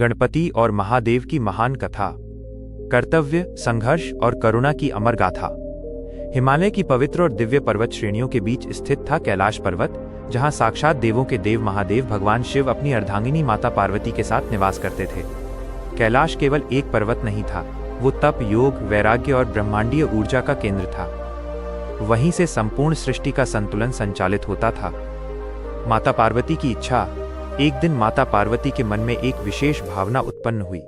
गणपति और महादेव की महान कथा, कर्तव्य, संघर्ष और करुणा की अमर गाथा। हिमालय की पवित्र और दिव्य पर्वत श्रेणियों के बीच स्थित था कैलाश पर्वत, जहां साक्षात देवों के देव महादेव भगवान शिव अपनी अर्धांगिनी माता पार्वती के साथ निवास करते थे। कैलाश केवल एक पर्वत नहीं था, वो तप, योग, वैराग्य और ब्रह्मांडीय ऊर्जा का केंद्र था। वहीं से संपूर्ण सृष्टि का संतुलन संचालित होता था। माता पार्वती की इच्छा। एक दिन माता पार्वती के मन में एक विशेष भावना उत्पन्न हुई।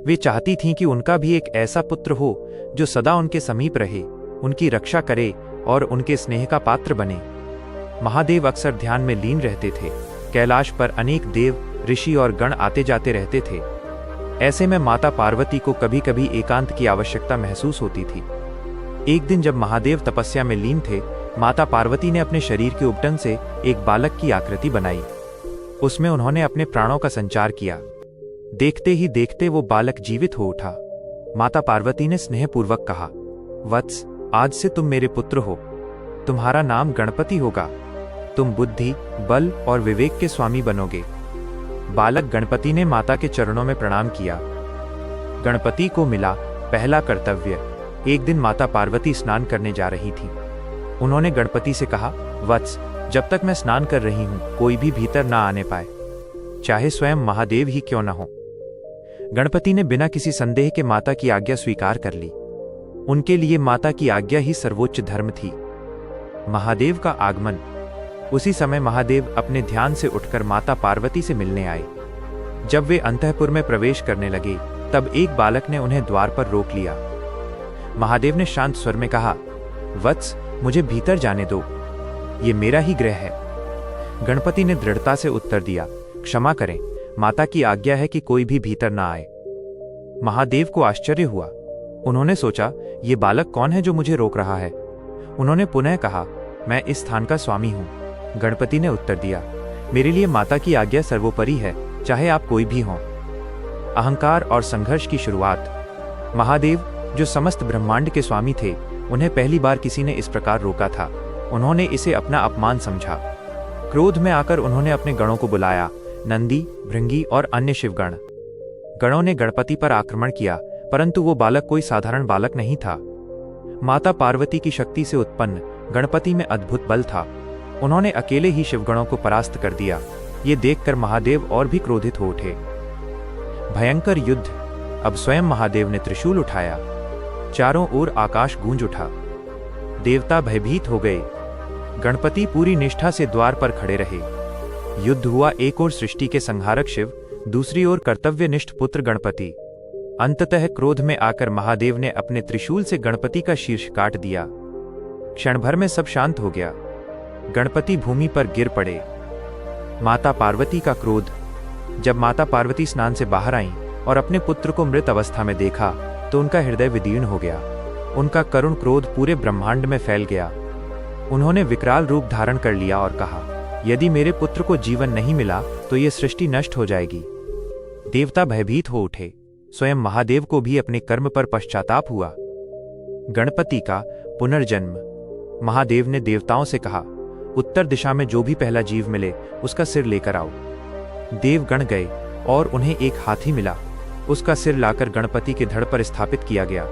वे चाहती थीं कि उनका भी एक ऐसा पुत्र हो जो सदा उनके समीप रहे, उनकी रक्षा करे और उनके स्नेह का पात्र बने। महादेव अक्सर ध्यान में लीन रहते थे। कैलाश पर अनेक देव, ऋषि और गण आते जाते रहते थे। ऐसे में माता पार्वती को कभी कभी एकांत की आवश्यकता महसूस होती थी। एक दिन जब महादेव तपस्या में लीन थे, माता पार्वती ने अपने शरीर के उपटन से एक बालक की आकृति बनाई। उसमें उन्होंने अपने प्राणों का संचार किया। देखते ही देखते वो बालक जीवित हो उठा। माता पार्वती ने स्नेहपूर्वक कहा, वत्स, आज से तुम मेरे पुत्र हो। तुम्हारा नाम गणपति होगा। तुम बुद्धि, बल और विवेक के स्वामी बनोगे। बालक गणपति ने माता के चरणों में प्रणाम किया। गणपति को मिला पहला कर्तव्य। एक दिन माता पार्वती स्नान करने जा रही थी। उन्होंने गणपति से कहा, वत्स, जब तक मैं स्नान कर रही हूं, कोई भी भीतर ना आने पाए, चाहे स्वयं महादेव ही क्यों न हो। गणपति ने बिना किसी संदेह के माता की आज्ञा स्वीकार कर ली। उनके लिए माता की आज्ञा ही सर्वोच्च धर्म थी। महादेव का आगमन। उसी समय महादेव अपने ध्यान से उठकर माता पार्वती से मिलने आए। जब वे अंतःपुर में प्रवेश करने लगे, तब एक बालक ने उन्हें द्वार पर रोक लिया। महादेव ने शांत स्वर में कहा, वत्स, मुझे भीतर जाने दो, ये मेरा ही गृह है। गणपति ने दृढ़ता से उत्तर दिया, क्षमा करें, माता की आज्ञा है कि कोई भी भीतर ना आए। महादेव को आश्चर्य हुआ। उन्होंने सोचा, ये बालक कौन है जो मुझे रोक रहा है। उन्होंने पुनः कहा, मैं इस स्थान का स्वामी हूं। गणपति ने उत्तर दिया, मेरे लिए माता की आज्ञा सर्वोपरि है, चाहे आप कोई भी हों। अहंकार और संघर्ष की शुरुआत। महादेव, जो समस्त ब्रह्मांड के स्वामी थे, उन्हें पहली बार किसी ने इस प्रकार रोका था। उन्होंने इसे अपना अपमान समझा। क्रोध में आकर उन्होंने अपने गणों को बुलाया, नंदी, भृंगी और अन्य शिवगण। गणों ने गणपति पर आक्रमण किया, परंतु वो बालक कोई साधारण बालक नहीं था। माता पार्वती की शक्ति से उत्पन्न गणपति में अद्भुत बल था। उन्होंने अकेले ही शिवगणों को परास्त कर दिया। ये देखकर महादेव और भी क्रोधित हो उठे। भयंकर युद्ध। अब स्वयं महादेव ने त्रिशूल उठाया। चारों ओर आकाश गूंज उठा। देवता भयभीत हो गए। गणपति पूरी निष्ठा से द्वार पर खड़े रहे। युद्ध हुआ। एक ओर सृष्टि के संहारक शिव, दूसरी ओर कर्तव्यनिष्ठ पुत्र गणपति। अंततः क्रोध में आकर महादेव ने अपने त्रिशूल से गणपति का शीर्ष काट दिया। क्षण भर में सब शांत हो गया। गणपति भूमि पर गिर पड़े। माता पार्वती का क्रोध। जब माता पार्वती स्नान से बाहर आईं और अपने पुत्र को मृत अवस्था में देखा, तो उनका हृदय विदीर्ण हो गया। उनका करुण क्रोध पूरे ब्रह्मांड में फैल गया। उन्होंने विकराल रूप धारण कर लिया और कहा, यदि मेरे पुत्र को जीवन नहीं मिला तो ये सृष्टि नष्ट हो जाएगी। देवता भयभीत हो उठे। स्वयं महादेव को भी अपने कर्म पर पश्चाताप हुआ। गणपति का पुनर्जन्म। महादेव ने देवताओं से कहा, उत्तर दिशा में जो भी पहला जीव मिले उसका सिर लेकर आओ। देवगण गए और उन्हें एक हाथी मिला। उसका सिर लाकर गणपति के धड़ पर स्थापित किया गया।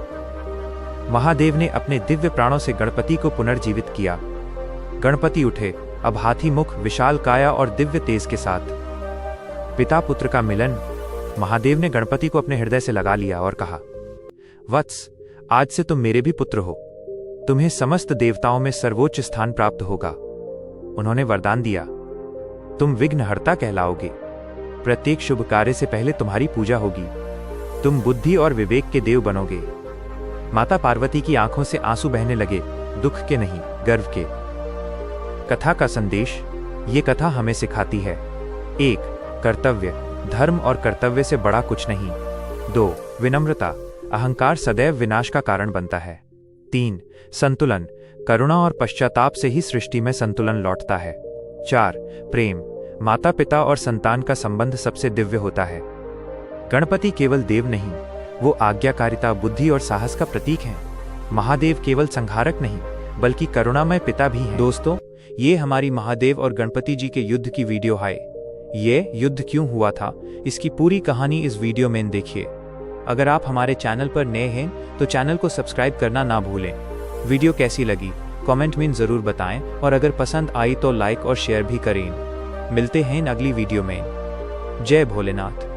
महादेव ने अपने दिव्य प्राणों से गणपति को पुनर्जीवित किया। गणपति उठे, अब हाथी मुख, विशाल काया और दिव्य तेज के साथ। पिता पुत्र का मिलन। महादेव ने गणपति को अपने हृदय से लगा लिया और कहा, वत्स, आज से तुम मेरे भी पुत्र हो। तुम्हें समस्त देवताओं में सर्वोच्च स्थान प्राप्त होगा। उन्होंने वरदान दिया, तुम विघ्नहर्ता कहलाओगे। प्रत्येक शुभ कार्य से पहले तुम्हारी पूजा होगी। तुम बुद्धि और विवेक के देव बनोगे। माता पार्वती की आंखों से आंसू बहने लगे, दुख के नहीं, गर्व के। कथा का संदेश। ये कथा हमें सिखाती है, 1. कर्तव्य। धर्म और कर्तव्य से बड़ा कुछ नहीं। 2. विनम्रता। अहंकार सदैव विनाश का कारण बनता है। 3. संतुलन। करुणा और पश्चाताप से ही सृष्टि में संतुलन लौटता है। 4. प्रेम। माता पिता और संतान का संबंध सबसे दिव्य होता है। गणपति केवल देव नहीं, वो आज्ञाकारिता, बुद्धि और साहस का प्रतीक हैं। महादेव केवल संहारक नहीं, बल्कि करुणामय पिता भी हैं। दोस्तों, ये हमारी महादेव और गणपति जी के युद्ध की वीडियो है। ये युद्ध क्यों हुआ था, इसकी पूरी कहानी इस वीडियो में देखिए। अगर आप हमारे चैनल पर नए हैं तो चैनल को सब्सक्राइब करना ना भूलें। वीडियो कैसी लगी कमेंट में ज़रूर बताएं और अगर पसंद आई तो लाइक और शेयर भी करें। मिलते हैं अगली वीडियो में। जय भोलेनाथ।